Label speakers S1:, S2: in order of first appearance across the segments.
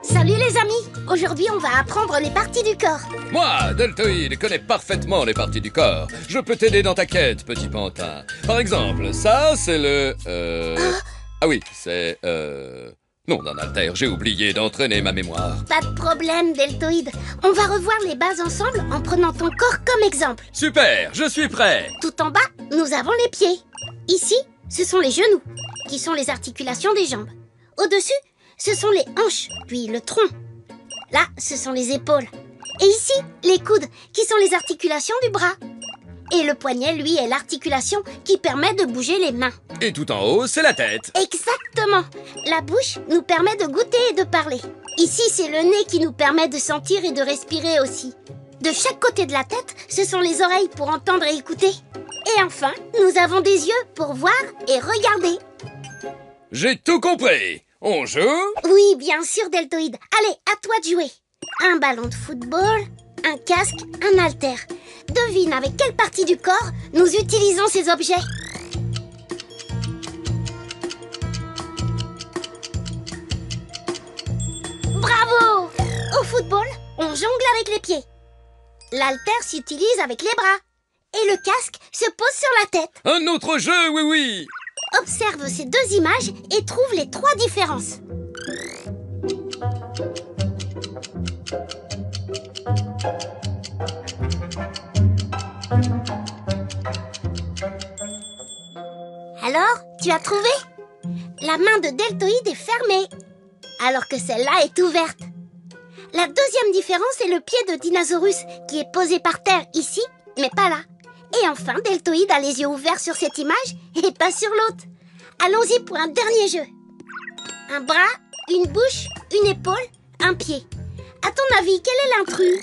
S1: Salut les amis! Aujourd'hui, on va apprendre les parties du corps.
S2: Moi, Deltoïde, connais parfaitement les parties du corps. Je peux t'aider dans ta quête, petit pantin. Par exemple, ça, c'est le... Ah oui, c'est... Non, d'un altère, j'ai oublié d'entraîner ma mémoire.
S1: Pas de problème, Deltoïde. On va revoir les bases ensemble en prenant ton corps comme exemple.
S2: Super, je suis prêt.
S1: Tout en bas, nous avons les pieds. Ici, ce sont les genoux, qui sont les articulations des jambes. Au-dessus, ce sont les hanches, puis le tronc. Là, ce sont les épaules. Et ici, les coudes, qui sont les articulations du bras. Et le poignet, lui, est l'articulation qui permet de bouger les mains.
S2: Et tout en haut, c'est la tête.
S1: Exactement. La bouche nous permet de goûter et de parler. Ici, c'est le nez qui nous permet de sentir et de respirer aussi. De chaque côté de la tête, ce sont les oreilles pour entendre et écouter. Et enfin, nous avons des yeux pour voir et regarder.
S2: J'ai tout compris. On joue?
S1: Oui, bien sûr, Deltoïde. Allez, à toi de jouer. Un ballon de football, un casque, un haltère. Devine avec quelle partie du corps nous utilisons ces objets. Bravo! Au football, on jongle avec les pieds. L'haltère s'utilise avec les bras. Et le casque se pose sur la tête.
S2: Un autre jeu, oui, oui.
S1: Observe ces deux images et trouve les trois différences. Alors, tu as trouvé? La main de Deltoïde est fermée, alors que celle-là est ouverte. La deuxième différence est le pied de Dinosaurus qui est posé par terre ici, mais pas là. Et enfin, Deltoïde a les yeux ouverts sur cette image et pas sur l'autre. Allons-y pour un dernier jeu. Un bras, une bouche, une épaule, un pied. À ton avis, quel est l'intrus?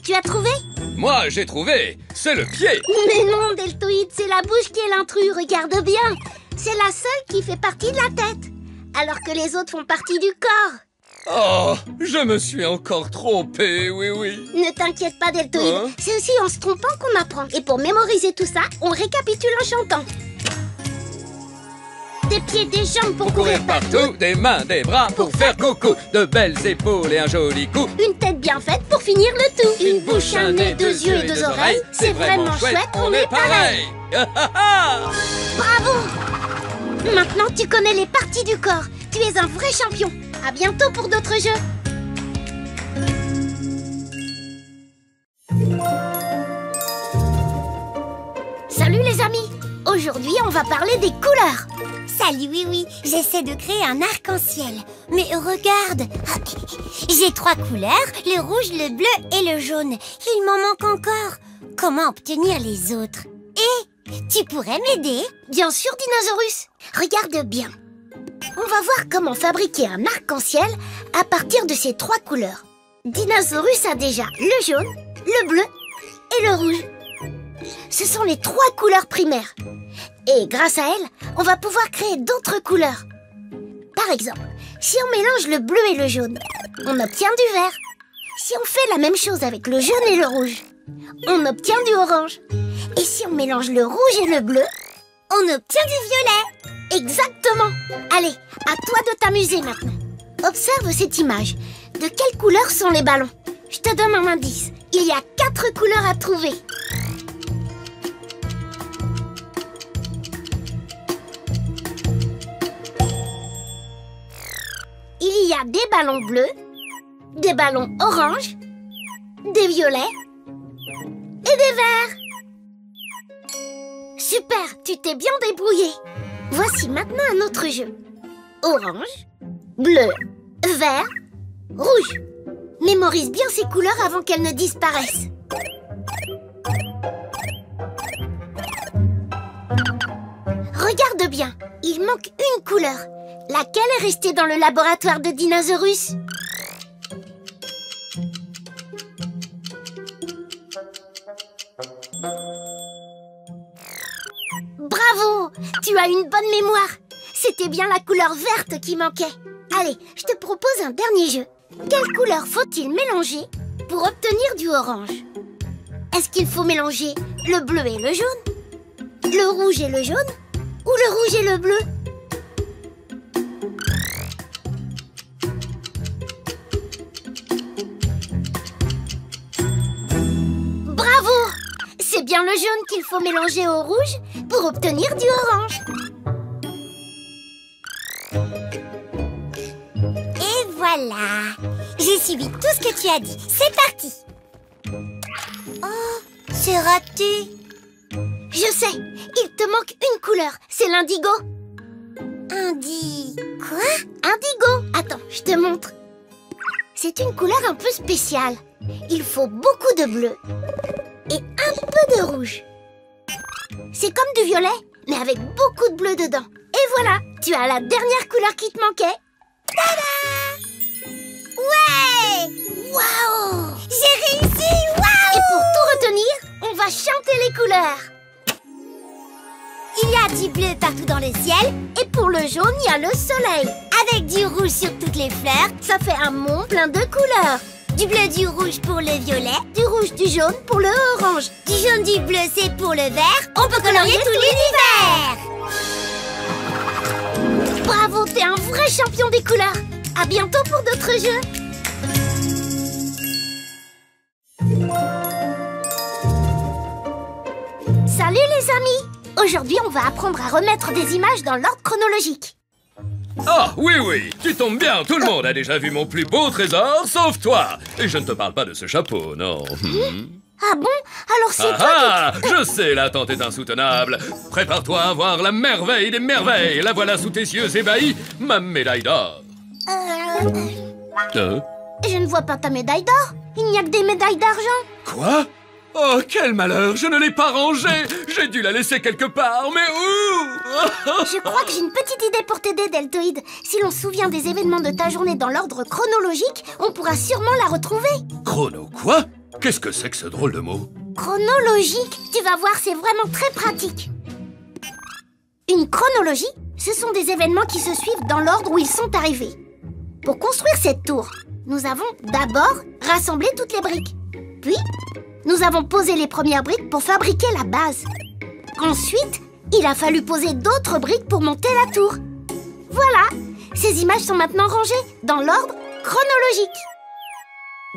S1: Tu as trouvé?
S2: Moi, j'ai trouvé. C'est le pied.
S1: Mais non, Deltoïde, c'est la bouche qui est l'intrus, regarde bien. C'est la seule qui fait partie de la tête, alors que les autres font partie du corps.
S2: Oh, je me suis encore trompé, oui, oui.
S1: Ne t'inquiète pas, Deltoïde.
S2: Hein?
S1: C'est aussi en se trompant qu'on apprend. Et pour mémoriser tout ça, on récapitule en chantant. Des pieds, des jambes pour courir partout.
S2: Des mains, des bras pour faire coucou. De belles épaules et un joli cou.
S1: Une tête bien faite pour finir le tout. Une bouche, un nez, deux yeux et deux oreilles. C'est vraiment chouette, on est pareil. Bravo! Maintenant, tu connais les parties du corps. Tu es un vrai champion. À bientôt pour d'autres jeux. Salut les amis. Aujourd'hui, on va parler des couleurs.
S3: Salut, oui, j'essaie de créer un arc-en-ciel. Mais regarde, j'ai 3 couleurs, le rouge, le bleu et le jaune. Il m'en manque encore. Comment obtenir les autres? Et tu pourrais m'aider?
S1: Bien sûr, Dinosaurus. Regarde bien. On va voir comment fabriquer un arc-en-ciel à partir de ces 3 couleurs. Dinosaurus a déjà le jaune, le bleu et le rouge. Ce sont les 3 couleurs primaires. Et grâce à elles, on va pouvoir créer d'autres couleurs. Par exemple, si on mélange le bleu et le jaune, on obtient du vert. Si on fait la même chose avec le jaune et le rouge, on obtient du orange. Et si on mélange le rouge et le bleu, on obtient du violet. Exactement. Allez, à toi de t'amuser maintenant. Observe cette image. De quelle couleur sont les ballons? Je te donne un indice. Il y a 4 couleurs à trouver. Il y a des ballons bleus, des ballons oranges, des violets et des verts. Super, tu t'es bien débrouillé. Voici maintenant un autre jeu. Orange, bleu, vert, rouge. Mémorise bien ces couleurs avant qu'elles ne disparaissent. Regarde bien, il manque une couleur. Laquelle est restée dans le laboratoire de Dinosaurus? Bravo! Tu as une bonne mémoire. C'était bien la couleur verte qui manquait. Allez, je te propose un dernier jeu. Quelle couleur faut-il mélanger pour obtenir du orange? Est-ce qu'il faut mélanger le bleu et le jaune, le rouge et le jaune, ou le rouge et le bleu? Bravo! C'est bien le jaune qu'il faut mélanger au rouge pour obtenir du orange.
S3: Et voilà. J'ai suivi tout ce que tu as dit. C'est parti. Oh, c'est raté.
S1: Je sais, il te manque une couleur, c'est l'indigo.
S3: Quoi?
S1: Indigo. Attends, je te montre. C'est une couleur un peu spéciale. Il faut beaucoup de bleu et un peu de rouge. C'est comme du violet, mais avec beaucoup de bleu dedans. Et voilà, tu as la dernière couleur qui te manquait.
S3: Tada! Ouais! Waouh! J'ai réussi! Waouh!
S1: Et pour tout retenir, on va chanter les couleurs.
S3: Il y a du bleu partout dans le ciel.
S1: Et pour le jaune, il y a le soleil.
S3: Avec du rouge sur toutes les fleurs.
S1: Ça fait un monde plein de couleurs.
S3: Du bleu, du rouge pour le violet.
S1: Du rouge, du jaune pour le orange.
S3: Du jaune, du bleu, c'est pour le vert. On peut colorier tout l'univers.
S1: Bravo, t'es un vrai champion des couleurs. À bientôt pour d'autres jeux. Salut les amis. Aujourd'hui, on va apprendre à remettre des images dans l'ordre chronologique.
S2: Ah, oui, tu tombes bien. Tout le monde a déjà vu mon plus beau trésor, sauf toi. Et je ne te parle pas de ce chapeau, non.
S1: Ah bon? Alors c'est
S2: Ah, je sais, l'attente est insoutenable. Prépare-toi à voir la merveille des merveilles. La voilà sous tes yeux ébahis, ma médaille d'or.
S1: Je ne vois pas ta médaille d'or. Il n'y a que des médailles d'argent.
S2: Quoi? Oh, quel malheur, je ne l'ai pas rangée. J'ai dû la laisser quelque part, mais où?
S1: Je crois que j'ai une petite idée pour t'aider, Deltoïde. Si l'on se souvient des événements de ta journée dans l'ordre chronologique, on pourra sûrement la retrouver.
S2: Chrono quoi? Qu'est-ce que c'est que ce drôle de mot?
S1: Chronologique, tu vas voir, c'est vraiment très pratique. Une chronologie, ce sont des événements qui se suivent dans l'ordre où ils sont arrivés. Pour construire cette tour, nous avons d'abord rassemblé toutes les briques. Puis, nous avons posé les premières briques pour fabriquer la base. Ensuite, il a fallu poser d'autres briques pour monter la tour. Voilà, ces images sont maintenant rangées dans l'ordre chronologique.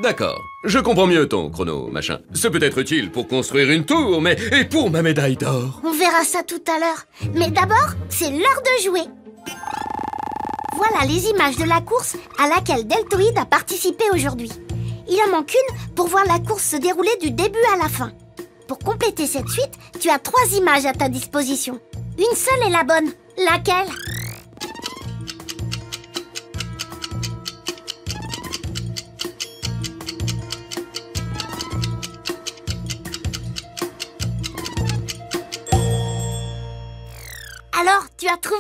S2: D'accord, je comprends mieux ton chrono, machin. C'est peut-être utile pour construire une tour, mais... Et pour ma médaille d'or?
S1: On verra ça tout à l'heure. Mais d'abord, c'est l'heure de jouer. Voilà les images de la course à laquelle Deltoïde a participé aujourd'hui. Il en manque une pour voir la course se dérouler du début à la fin. Pour compléter cette suite, tu as 3 images à ta disposition. Une seule est la bonne. Laquelle? Alors, tu as trouvé?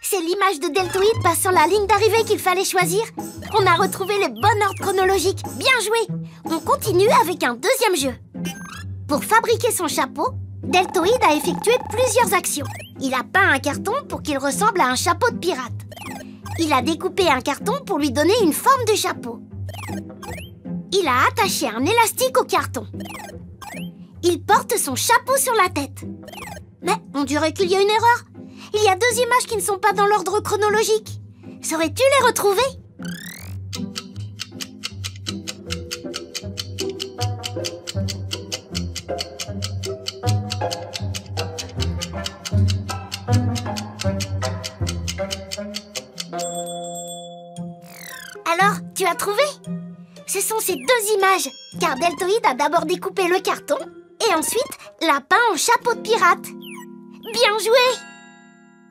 S1: C'est l'image de Deltoïde passant la ligne d'arrivée qu'il fallait choisir. On a retrouvé le bon ordre chronologique. Bien joué! On continue avec un deuxième jeu. Pour fabriquer son chapeau, Deltoïde a effectué plusieurs actions. Il a peint un carton pour qu'il ressemble à un chapeau de pirate. Il a découpé un carton pour lui donner une forme de chapeau. Il a attaché un élastique au carton. Il porte son chapeau sur la tête. Mais on dirait qu'il y a une erreur. Il y a 2 images qui ne sont pas dans l'ordre chronologique. Saurais-tu les retrouver? Alors, tu as trouvé? Ce sont ces 2 images, car Deltoïde a d'abord découpé le carton et ensuite l'a peint en chapeau de pirate. Bien joué!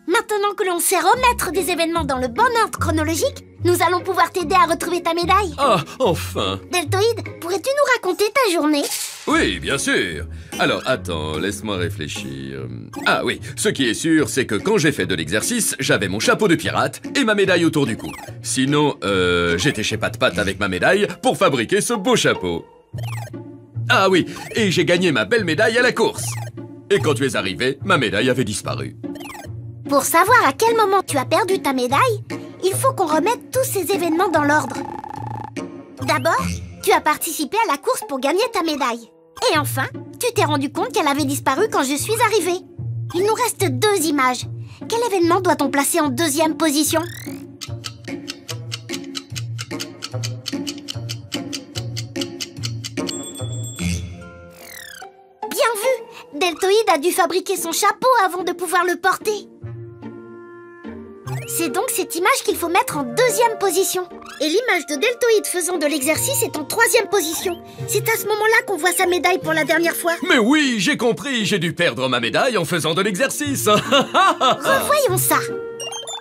S1: Maintenant que l'on sait remettre des événements dans le bon ordre chronologique, nous allons pouvoir t'aider à retrouver ta médaille.
S2: Ah, enfin!
S1: Deltoïde, pourrais-tu nous raconter ta journée?
S2: Oui, bien sûr. Alors, attends, laisse-moi réfléchir. Ah oui, ce qui est sûr, c'est que quand j'ai fait de l'exercice, j'avais mon chapeau de pirate et ma médaille autour du cou. Sinon, j'étais chez Pat Pat avec ma médaille pour fabriquer ce beau chapeau. Ah oui, et j'ai gagné ma belle médaille à la course. Et quand tu es arrivé, ma médaille avait disparu.
S1: Pour savoir à quel moment tu as perdu ta médaille, il faut qu'on remette tous ces événements dans l'ordre. D'abord, tu as participé à la course pour gagner ta médaille. Et enfin, tu t'es rendu compte qu'elle avait disparu quand je suis arrivée. Il nous reste 2 images. Quel événement doit-on placer en 2e position? Bien vu! Deltoïde a dû fabriquer son chapeau avant de pouvoir le porter. C'est donc cette image qu'il faut mettre en 2e position. Et l'image de Deltoïde faisant de l'exercice est en 3e position. C'est à ce moment-là qu'on voit sa médaille pour la dernière fois.
S2: Mais oui, j'ai compris, j'ai dû perdre ma médaille en faisant de l'exercice.
S1: Revoyons ça.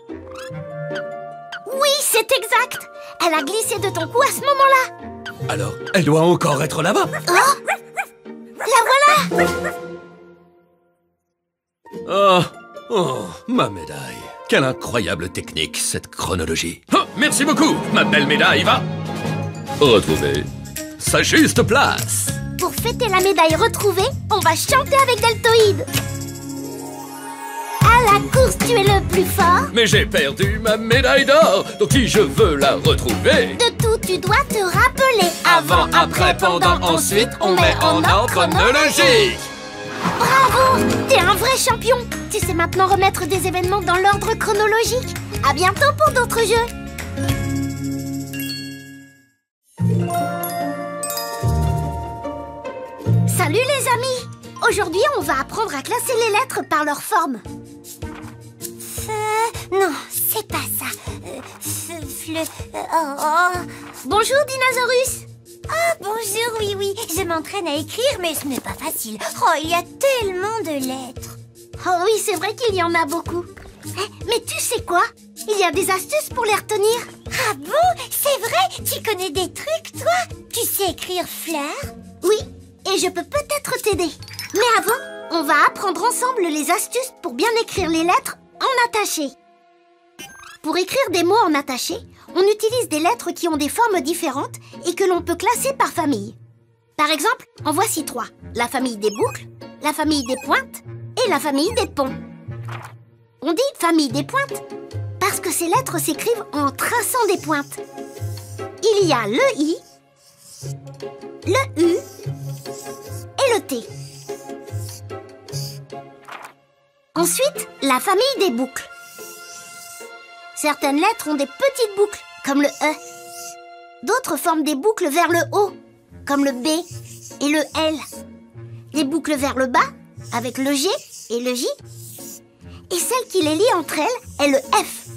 S1: Oui, c'est exact. Elle a glissé de ton cou à ce moment-là.
S2: Alors, elle doit encore être là-bas.
S1: Oh! La voilà!
S2: Oh, ma médaille. Quelle incroyable technique, cette chronologie. Oh, merci beaucoup. Ma belle médaille va retrouver sa juste place.
S1: Pour fêter la médaille retrouvée, on va chanter avec Deltoïde. À la course, tu es le plus fort.
S2: Mais j'ai perdu ma médaille d'or, donc si je veux la retrouver,
S1: De tout, tu dois te rappeler.
S2: avant, après, pendant, ensuite, on met en ordre chronologique.
S1: Bravo! T'es un vrai champion. Tu sais maintenant remettre des événements dans l'ordre chronologique. À bientôt pour d'autres jeux. Salut les amis! Aujourd'hui, on va apprendre à classer les lettres par leur forme.
S3: Non, c'est pas ça.
S1: Bonjour, Dinosaurus!
S3: Ah, bonjour, oui, je m'entraîne à écrire, mais ce n'est pas facile. Oh, il y a tellement de lettres.
S1: Oh oui, c'est vrai qu'il y en a beaucoup. Mais tu sais quoi? Il y a des astuces pour les retenir.
S3: Ah bon? C'est vrai? Tu connais des trucs, toi? Tu sais écrire fleur?
S1: Oui, et je peux peut-être t'aider. Mais avant, on va apprendre ensemble les astuces pour bien écrire les lettres en attaché. Pour écrire des mots en attaché, on utilise des lettres qui ont des formes différentes et que l'on peut classer par famille. Par exemple, en voici 3. La famille des boucles, la famille des pointes et la famille des ponts. On dit famille des pointes parce que ces lettres s'écrivent en traçant des pointes. Il y a le I, le U et le T. Ensuite, la famille des boucles. Certaines lettres ont des petites boucles, comme le E. D'autres forment des boucles vers le haut, comme le B et le L. Des boucles vers le bas, avec le G et le J. Et celle qui les lie entre elles est le F,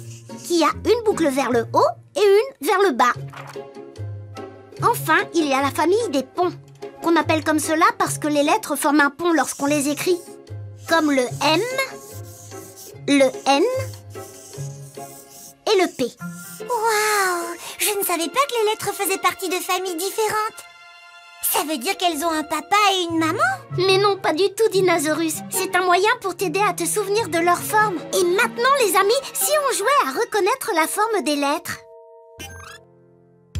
S1: qui a une boucle vers le haut et une vers le bas. Enfin, il y a la famille des ponts, qu'on appelle comme cela parce que les lettres forment un pont lorsqu'on les écrit. Comme le M, le N et le P.
S3: Waouh! Je ne savais pas que les lettres faisaient partie de familles différentes. Ça veut dire qu'elles ont un papa et une maman?
S1: Mais non, pas du tout, Dinosaurus. C'est un moyen pour t'aider à te souvenir de leur forme. Et maintenant, les amis, si on jouait à reconnaître la forme des lettres.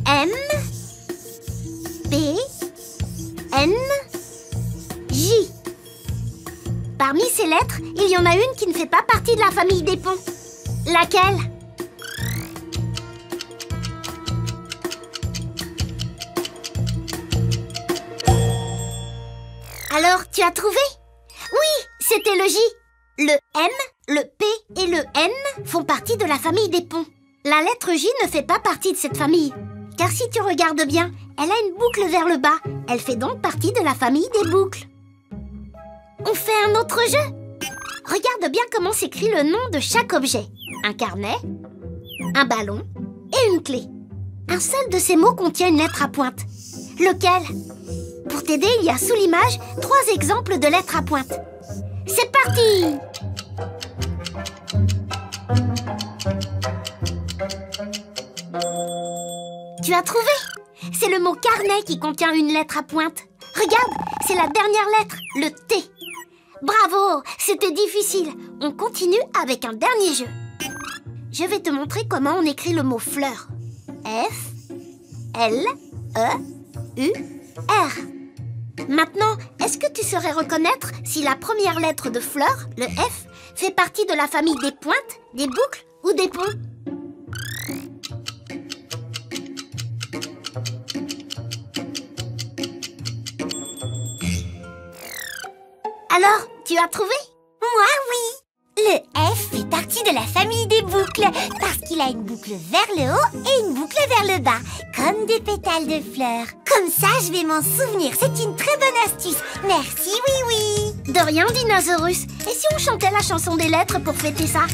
S1: M, P, N, J. Parmi ces lettres, il y en a une qui ne fait pas partie de la famille des ponts. Laquelle? Alors, tu as trouvé? Oui, c'était le J. Le M, le P et le N font partie de la famille des ponts. La lettre J ne fait pas partie de cette famille. Car si tu regardes bien, elle a une boucle vers le bas. Elle fait donc partie de la famille des boucles. On fait un autre jeu. Regarde bien comment s'écrit le nom de chaque objet. Un carnet, un ballon et une clé. Un seul de ces mots contient une lettre à pointe. Lequel? Pour t'aider, il y a sous l'image 3 exemples de lettres à pointe. C'est parti! Tu as trouvé? C'est le mot carnet qui contient une lettre à pointe. Regarde, c'est la dernière lettre, le T. Bravo, c'était difficile. On continue avec un dernier jeu. Je vais te montrer comment on écrit le mot fleur. F, L, E, U, R. Maintenant, est-ce que tu saurais reconnaître si la première lettre de fleur, le F, fait partie de la famille des pointes, des boucles ou des ponts? Alors, tu as trouvé?
S3: Moi, oui. Le F fait partie de la famille des boucles parce qu'il a une boucle vers le haut et une boucle vers le bas, comme des pétales de fleurs. Comme ça, je vais m'en souvenir. C'est une très bonne astuce. Merci, oui, oui.
S1: De rien, Dinosaurus. Et si on chantait la chanson des lettres pour fêter ça?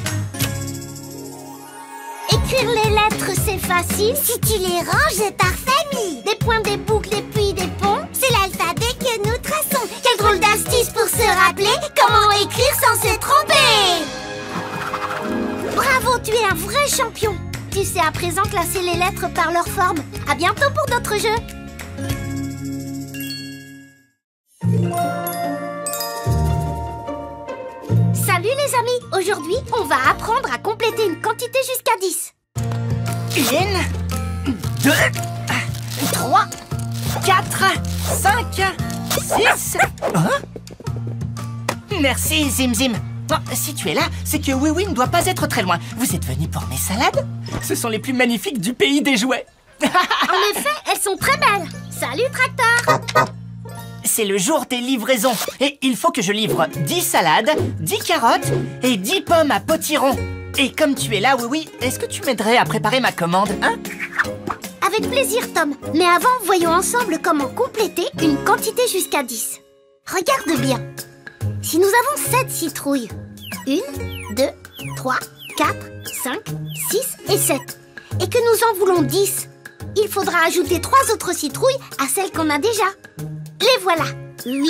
S1: Écrire les lettres, c'est facile
S3: si tu les ranges par famille.
S1: Des points, des boucles et puis des ponts.
S3: C'est l'alphabet que nous traçons. Quelle drôle d'astuce pour se rappeler comment écrire sans se tromper.
S1: Bravo, tu es un vrai champion. Tu sais à présent classer les lettres par leur forme. À bientôt pour d'autres jeux. Salut les amis. Aujourd'hui, on va apprendre à compléter une quantité jusqu'à 10.
S4: 1, 2, 3, 4, 5, 6... Merci, Zim Zim. Bon, si tu es là, c'est que Oui Oui ne doit pas être très loin. Vous êtes venu pour mes salades? Ce sont les plus magnifiques du pays des jouets.
S1: En effet, elles sont très belles. Salut, Tracteur.
S4: C'est le jour des livraisons. Et il faut que je livre 10 salades, 10 carottes et 10 pommes à potiron. Et comme tu es là, Oui Oui, est-ce que tu m'aiderais à préparer ma commande, hein?
S1: Avec plaisir, Tom. Mais avant, voyons ensemble comment compléter une quantité jusqu'à 10. Regarde bien. Si nous avons 7 citrouilles, 1, 2, 3, 4, 5, 6 et 7, et que nous en voulons 10, il faudra ajouter 3 autres citrouilles à celles qu'on a déjà. Les voilà, 8,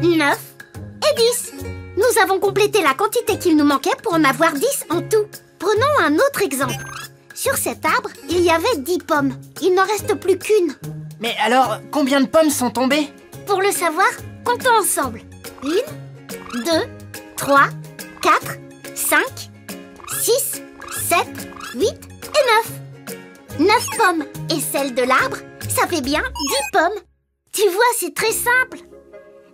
S1: 9 et 10. Nous avons complété la quantité qu'il nous manquait pour en avoir 10 en tout. Prenons un autre exemple. Sur cet arbre, il y avait 10 pommes. Il n'en reste plus qu'une.
S4: Mais alors, combien de pommes sont tombées?
S1: Pour le savoir, comptons ensemble. 1, 2, 3, 4, 5, 6, 7, 8 et 9. 9 pommes. Et celle de l'arbre, ça fait bien 10 pommes. Tu vois, c'est très simple.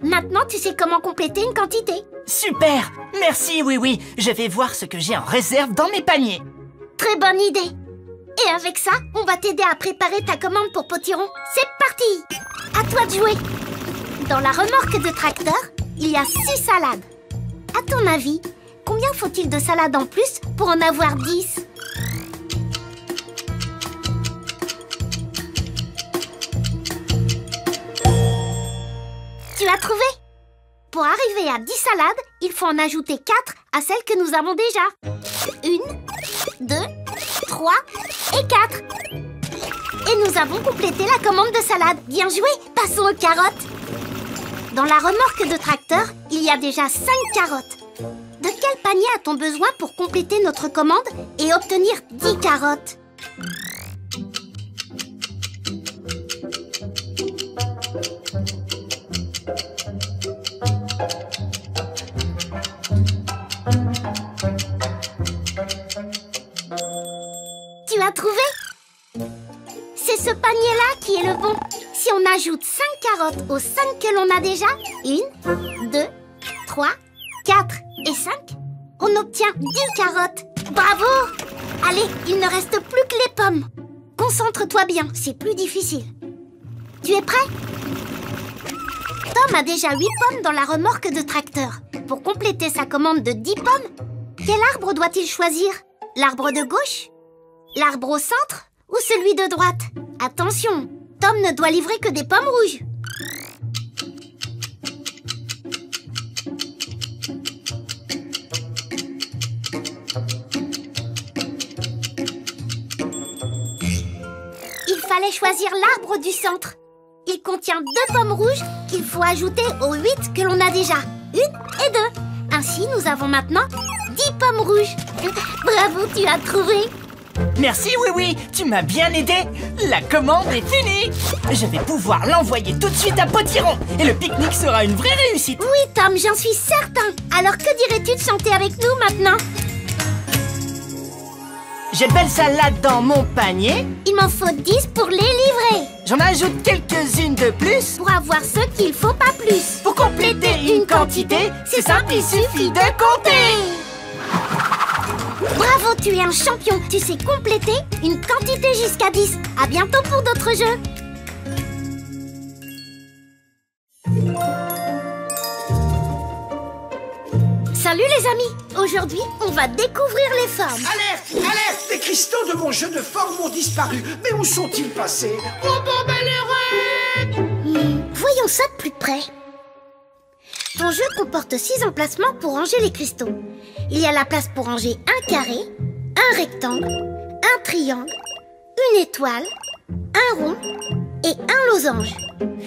S1: Maintenant, tu sais comment compléter une quantité.
S4: Super! Merci, Oui Oui. Je vais voir ce que j'ai en réserve dans mes paniers.
S1: Très bonne idée. Et avec ça, on va t'aider à préparer ta commande pour Potiron. C'est parti! À toi de jouer. Dans la remorque de Tracteur, il y a 6 salades. À ton avis, combien faut-il de salades en plus pour en avoir 10? Tu as trouvé? Pour arriver à 10 salades, il faut en ajouter 4 à celles que nous avons déjà. 1, 2, 3 et 4. Et nous avons complété la commande de salade. Bien joué, passons aux carottes. Dans la remorque de Tracteur, il y a déjà 5 carottes. De quel panier a-t-on besoin pour compléter notre commande et obtenir 10 carottes? Tu as trouvé? C'est ce panier-là qui est le bon. Si on ajoute 5 carottes aux 5 que l'on a déjà, 1, 2, 3, 4 et 5, on obtient 10 carottes. Bravo! Allez, il ne reste plus que les pommes. Concentre-toi bien, c'est plus difficile. Tu es prêt? Tom a déjà 8 pommes dans la remorque de Tracteur. Pour compléter sa commande de 10 pommes, quel arbre doit-il choisir? L'arbre de gauche? L'arbre au centre? Ou celui de droite? Attention, Tom ne doit livrer que des pommes rouges. Il fallait choisir l'arbre du centre. Il contient 2 pommes rouges qu'il faut ajouter aux 8 que l'on a déjà. 1 et 2. Ainsi, nous avons maintenant 10 pommes rouges. Bravo, tu as trouvé.
S4: Merci, Oui Oui, tu m'as bien aidé. La commande est finie. Je vais pouvoir l'envoyer tout de suite à Potiron. Et le pique-nique sera une vraie réussite.
S1: Oui, Tom, j'en suis certain. Alors, que dirais-tu de chanter avec nous maintenant?
S4: J'ai de belles salades dans mon panier.
S1: Il m'en faut 10 pour les livrer.
S4: J'en ajoute quelques-unes de plus.
S1: Pour avoir ce qu'il faut, pas plus.
S4: Pour compléter une quantité, c'est simple, il suffit de compter.
S1: Bravo, tu es un champion. Tu sais compléter une quantité jusqu'à 10. À bientôt pour d'autres jeux. Salut les amis! Aujourd'hui, on va découvrir les formes.
S5: Alerte! Alerte! Les cristaux de mon jeu de forme ont disparu. Mais où sont-ils passés? Robot malheureux!
S1: Voyons ça de plus près. Ton jeu comporte 6 emplacements pour ranger les cristaux. Il y a la place pour ranger un carré, un rectangle, un triangle, une étoile, un rond et un losange.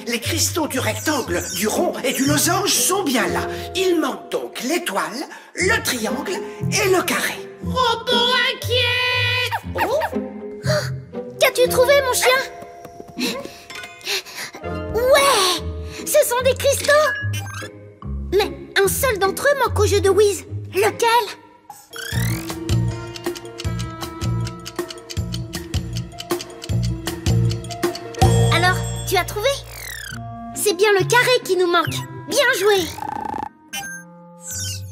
S5: Les cristaux du rectangle, du rond et du losange sont bien là. Il manque donc l'étoile, le triangle et le carré.
S3: Robot inquiet!
S1: Oh, qu'as-tu trouvé, mon chien? Ouais! Ce sont des cristaux! Mais un seul d'entre eux manque au jeu de Wiz. Lequel? Alors, tu as trouvé? C'est bien le carré qui nous manque. Bien joué!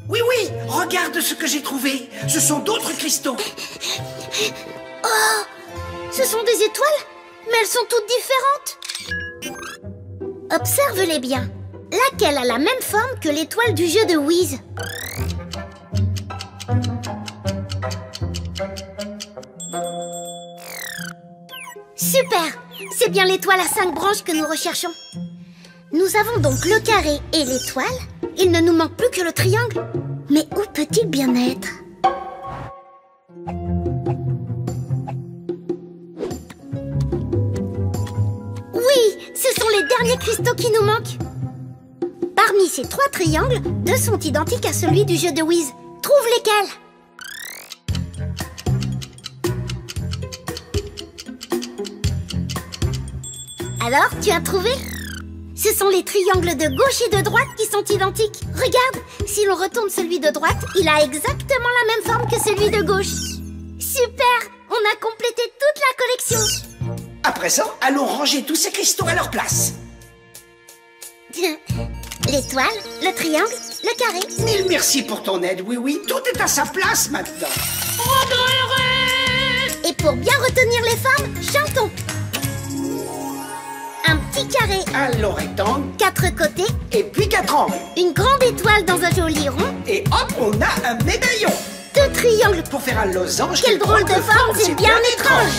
S5: Oui, oui, regarde ce que j'ai trouvé. Ce sont d'autres cristaux.
S1: Oh! Ce sont des étoiles? Mais elles sont toutes différentes. Observe-les bien. Laquelle a la même forme que l'étoile du jeu de Wiz? Super! C'est bien l'étoile à 5 branches que nous recherchons. Nous avons donc le carré et l'étoile. Il ne nous manque plus que le triangle. Mais où peut-il bien être? Oui, ce sont les derniers cristaux qui nous manquent. Parmi ces 3 triangles, 2 sont identiques à celui du jeu de Wiz. Trouve lesquels? Alors, tu as trouvé? Ce sont les triangles de gauche et de droite qui sont identiques. Regarde, si l'on retourne celui de droite, il a exactement la même forme que celui de gauche. Super! On a complété toute la collection.
S5: À présent, allons ranger tous ces cristaux à leur place.
S1: L'étoile, le triangle, le carré.
S5: Mille merci pour ton aide, oui, oui. Tout est à sa place maintenant.
S3: Robot heureux!
S1: Et pour bien retenir les formes, chantons. Un petit carré,
S5: Un long rectangle
S1: 4 côtés,
S5: et puis 4 angles.
S1: une grande étoile dans un joli rond,
S5: Et hop, on a un médaillon.
S1: 2 triangles.
S5: Pour faire un losange,
S1: Quelle drôle de forme, c'est bien étrange.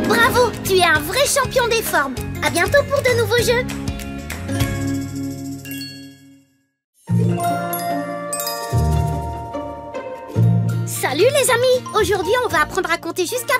S1: Bravo, tu es un vrai champion des formes. À bientôt pour de nouveaux jeux. Salut les amis. Aujourd'hui, on va apprendre à compter jusqu'à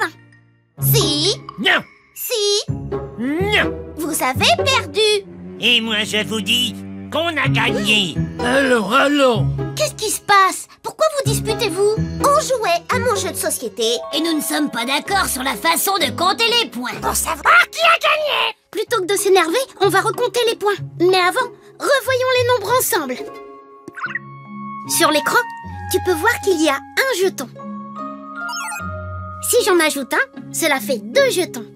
S1: 20. Si,
S6: Non,
S1: si,
S6: non.
S1: vous avez perdu.
S6: Et moi je vous dis qu'on a gagné.
S7: Alors, allons.
S1: Qu'est-ce qui se passe? Pourquoi vous disputez-vous? On jouait à mon jeu de société.
S3: Et nous ne sommes pas d'accord sur la façon de compter les points.
S1: Pour savoir qui a gagné. Plutôt que de s'énerver, on va recompter les points. Mais avant, revoyons les nombres ensemble. Sur l'écran, tu peux voir qu'il y a un jeton. Si j'en ajoute un, cela fait 2 jetons.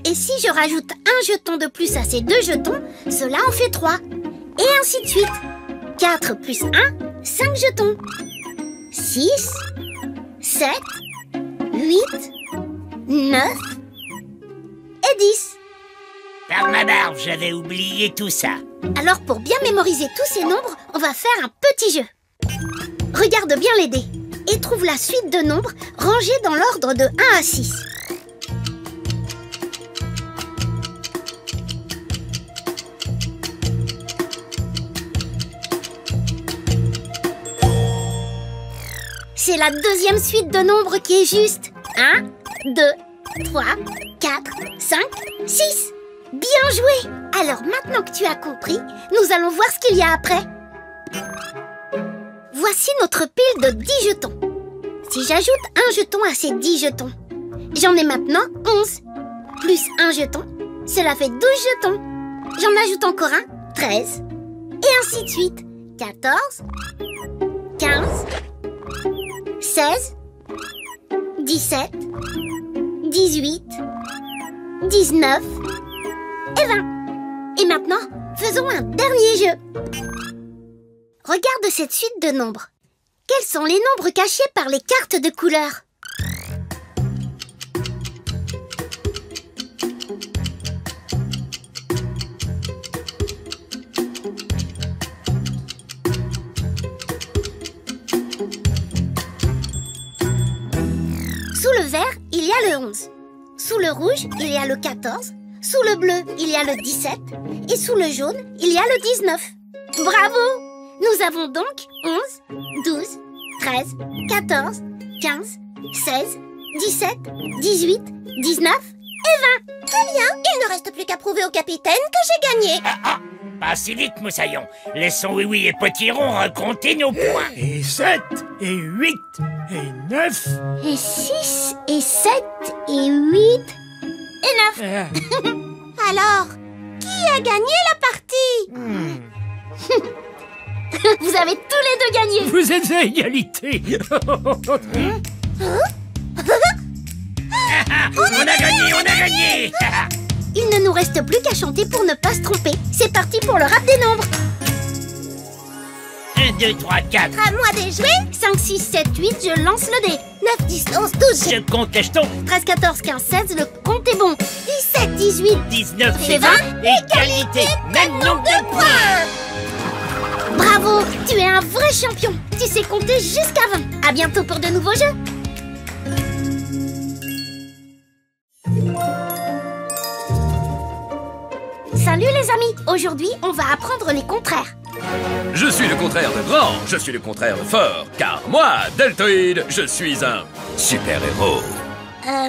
S1: Et si je rajoute un jeton de plus à ces 2 jetons, cela en fait 3. Et ainsi de suite. 4 plus 1, 5 jetons. 6, 7, 8, 9 et 10.
S6: Par ma barbe, j'avais oublié tout ça.
S1: Alors pour bien mémoriser tous ces nombres, on va faire un petit jeu. Regarde bien les dés et trouve la suite de nombres rangés dans l'ordre de 1 à 6. C'est la deuxième suite de nombres qui est juste. 1, 2, 3, 4, 5, 6. Bien joué! Alors maintenant que tu as compris, nous allons voir ce qu'il y a après. Voici notre pile de 10 jetons. Si j'ajoute un jeton à ces 10 jetons, j'en ai maintenant 11. Plus un jeton, cela fait 12 jetons. J'en ajoute encore un, 13. Et ainsi de suite. 14, 15, 16, 17, 18, 19 et 20. Et maintenant, faisons un dernier jeu. Regarde cette suite de nombres. Quels sont les nombres cachés par les cartes de couleurs? a le 11. Sous le rouge, il y a le 14. Sous le bleu, il y a le 17. Et sous le jaune, il y a le 19. Bravo! Nous avons donc 11, 12, 13, 14, 15, 16, 17, 18, 19 et 20.
S3: Très bien, il ne reste plus qu'à prouver au capitaine que j'ai gagné.
S6: Pas si vite, Moussaillon. Laissons Oui et Potiron raconter nos points.
S7: Et 7, et 8, et 9.
S1: Et 6, et 7, et 8, et 9.
S3: Alors, qui a gagné la partie?
S1: Vous avez tous les deux gagné.
S7: Vous êtes à égalité.
S6: On a gagné.
S1: Il ne nous reste plus qu'à chanter pour ne pas se tromper. C'est parti pour le rap des nombres.
S6: 1, 2, 3, 4.
S3: À moi de jouer.
S1: 5, 6, 7, 8, je lance le dé.
S3: 9, 10, 11, 12.
S6: Je compte les jetons.
S1: 13, 14, 15, 16, le compte est bon.
S3: 17, 18.
S6: 19
S1: et
S6: et
S1: 20.
S6: 20. Égalité. Même nombre de points.
S1: Bravo, tu es un vrai champion. Tu sais compter jusqu'à 20. À bientôt pour de nouveaux jeux. Salut les amis. Aujourd'hui, on va apprendre les contraires.
S2: Je suis le contraire de grand, je suis le contraire de fort, car moi, Deltoïde, je suis un super-héros.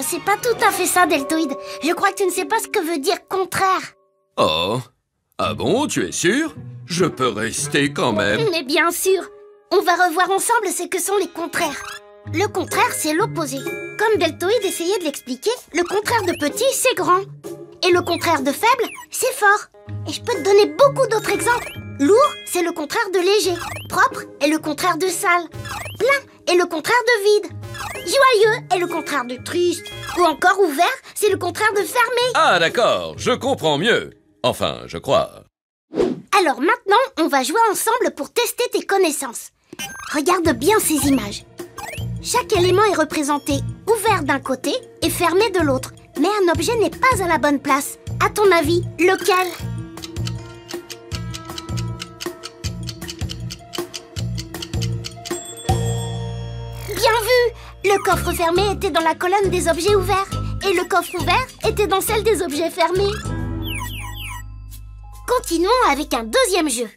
S1: C'est pas tout à fait ça, Deltoïde. Je crois que tu ne sais pas ce que veut dire contraire.
S2: Oh, ah bon, tu es sûr? Je peux rester quand même.
S1: Mais bien sûr. On va revoir ensemble ce que sont les contraires. Le contraire, c'est l'opposé. Comme Deltoïde essayait de l'expliquer, le contraire de petit, c'est grand. Et le contraire de faible, c'est fort. Et je peux te donner beaucoup d'autres exemples. Lourd, c'est le contraire de léger. Propre est le contraire de sale. Plein est le contraire de vide. Joyeux est le contraire de triste. Ou encore ouvert, c'est le contraire de fermé.
S2: Ah d'accord, je comprends mieux. Enfin, je crois.
S1: Alors maintenant, on va jouer ensemble pour tester tes connaissances. Regarde bien ces images. Chaque élément est représenté ouvert d'un côté et fermé de l'autre. Mais un objet n'est pas à la bonne place. À ton avis, lequel? Bien vu! Le coffre fermé était dans la colonne des objets ouverts et le coffre ouvert était dans celle des objets fermés. Continuons avec un deuxième jeu.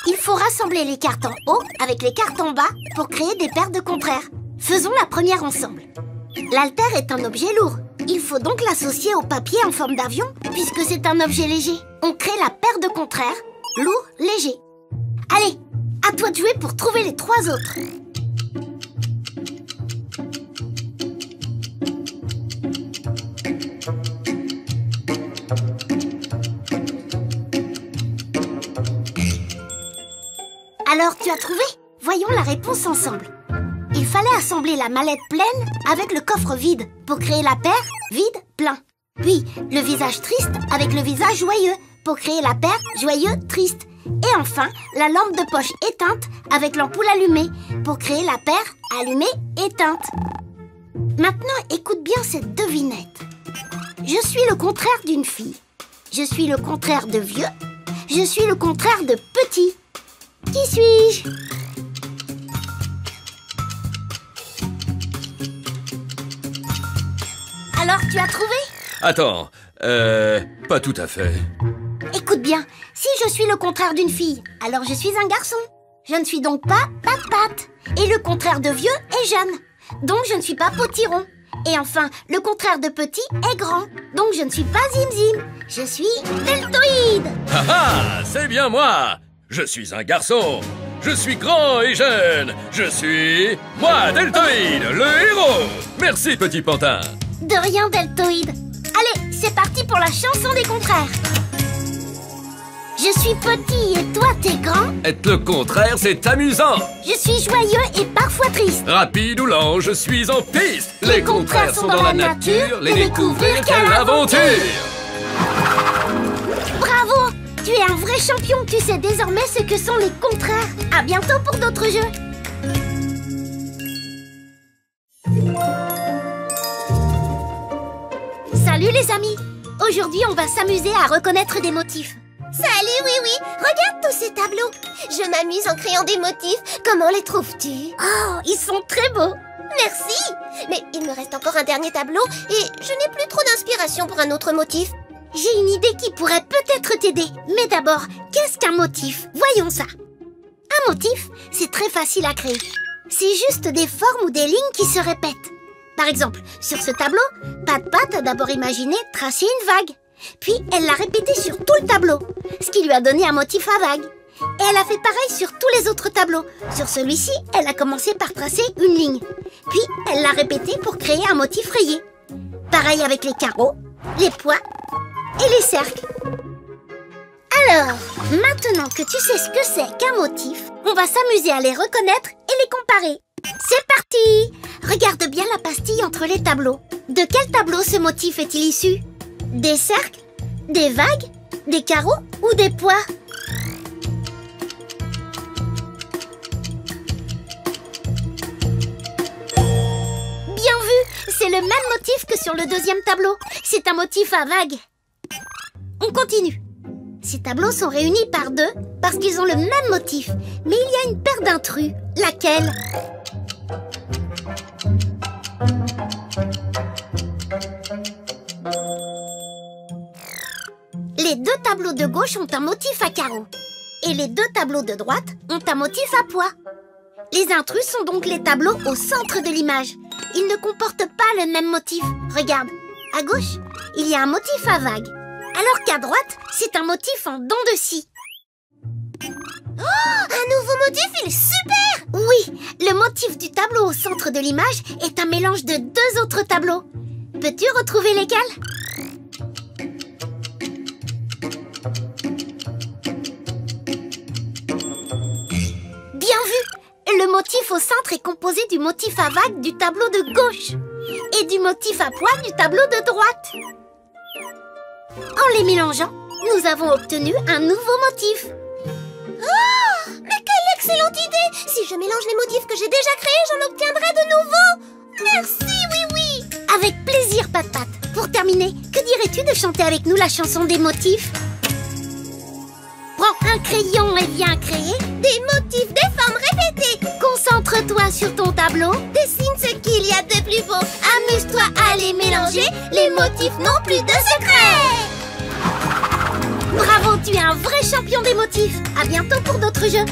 S1: Il faut rassembler les cartes en haut avec les cartes en bas pour créer des paires de contraires. Faisons la première ensemble. L'haltère est un objet lourd. Il faut donc l'associer au papier en forme d'avion puisque c'est un objet léger. On crée la paire de contraires, lourd, léger. Allez, à toi de jouer pour trouver les trois autres. Alors, tu as trouvé? Voyons la réponse ensemble. Il fallait assembler la mallette pleine avec le coffre vide pour créer la paire vide, plein. Puis, le visage triste avec le visage joyeux pour créer la paire joyeux, triste. Et enfin, la lampe de poche éteinte avec l'ampoule allumée pour créer la paire allumée, éteinte. Maintenant, écoute bien cette devinette. Je suis le contraire d'une fille. Je suis le contraire de vieux. Je suis le contraire de petit. Qui suis-je? Alors, tu as trouvé?
S2: Attends, pas tout à fait.
S1: Écoute bien, si je suis le contraire d'une fille, alors je suis un garçon. Je ne suis donc pas Pat-Pat. Et le contraire de vieux est jeune. Donc je ne suis pas Potiron. Et enfin, le contraire de petit est grand. Donc je ne suis pas Zim-Zim. Je suis Deltoïde.
S2: Ah ah, c'est bien moi. Je suis un garçon. Je suis grand et jeune. Je suis... moi, Deltoïde, le héros. Merci, petit pantin.
S1: De rien, Deltoïde. Allez, c'est parti pour la chanson des contraires. Je suis petit et toi t'es grand.
S2: Être le contraire, c'est amusant.
S1: Je suis joyeux et parfois triste.
S2: Rapide ou lent, je suis en piste. Les contraires sont dans la nature. Les découvrir, quelle aventure.
S1: Bravo! Tu es un vrai champion. Tu sais désormais ce que sont les contraires. À bientôt pour d'autres jeux. Salut les amis. Aujourd'hui, on va s'amuser à reconnaître des motifs.
S3: Salut, oui, regarde tous ces tableaux. Je m'amuse en créant des motifs. Comment les trouves-tu?
S1: Oh, ils sont très beaux.
S3: Merci. Mais il me reste encore un dernier tableau et je n'ai plus trop d'inspiration pour un autre motif.
S1: J'ai une idée qui pourrait peut-être t'aider. Mais d'abord, qu'est-ce qu'un motif? Voyons ça. Un motif, c'est très facile à créer. C'est juste des formes ou des lignes qui se répètent. Par exemple, sur ce tableau, Pat a d'abord imaginé tracer une vague. Puis, elle l'a répété sur tout le tableau, ce qui lui a donné un motif à vague. Et elle a fait pareil sur tous les autres tableaux. Sur celui-ci, elle a commencé par tracer une ligne. Puis, elle l'a répété pour créer un motif rayé. Pareil avec les carreaux, les points et les cercles. Alors, maintenant que tu sais ce que c'est qu'un motif, on va s'amuser à les reconnaître et les comparer. C'est parti! Regarde bien la pastille entre les tableaux. De quel tableau ce motif est-il issu? Des cercles? Des vagues? Des carreaux? Ou des pois? Bien vu! C'est le même motif que sur le deuxième tableau. C'est un motif à vagues. On continue. Ces tableaux sont réunis par deux parce qu'ils ont le même motif. Mais il y a une paire d'intrus. Laquelle? Les deux tableaux de gauche ont un motif à carreaux. Et les deux tableaux de droite ont un motif à pois. Les intrus sont donc les tableaux au centre de l'image. Ils ne comportent pas le même motif. Regarde, à gauche, il y a un motif à vague. Alors qu'à droite, c'est un motif en dents de scie.
S3: Oh, un nouveau motif, il est super!
S1: Oui, le motif du tableau au centre de l'image est un mélange de deux autres tableaux. Peux-tu retrouver lesquels? Bien vu! Le motif au centre est composé du motif à vague du tableau de gauche et du motif à pois du tableau de droite. En les mélangeant, nous avons obtenu un nouveau motif.
S3: Oh, mais quelle excellente idée! Si je mélange les motifs que j'ai déjà créés, j'en obtiendrai de nouveaux. Merci, oui.
S1: Avec plaisir, Pat. Pour terminer, que dirais-tu de chanter avec nous la chanson des motifs? Prends un crayon et viens créer
S3: des motifs, des formes répétées.
S1: Concentre-toi sur ton tableau.
S3: Dessine ce qu'il y a de plus beau. Amuse-toi à les mélanger. Les motifs n'ont plus de secret.
S1: Bravo, tu es un vrai champion des motifs. À bientôt pour d'autres jeux.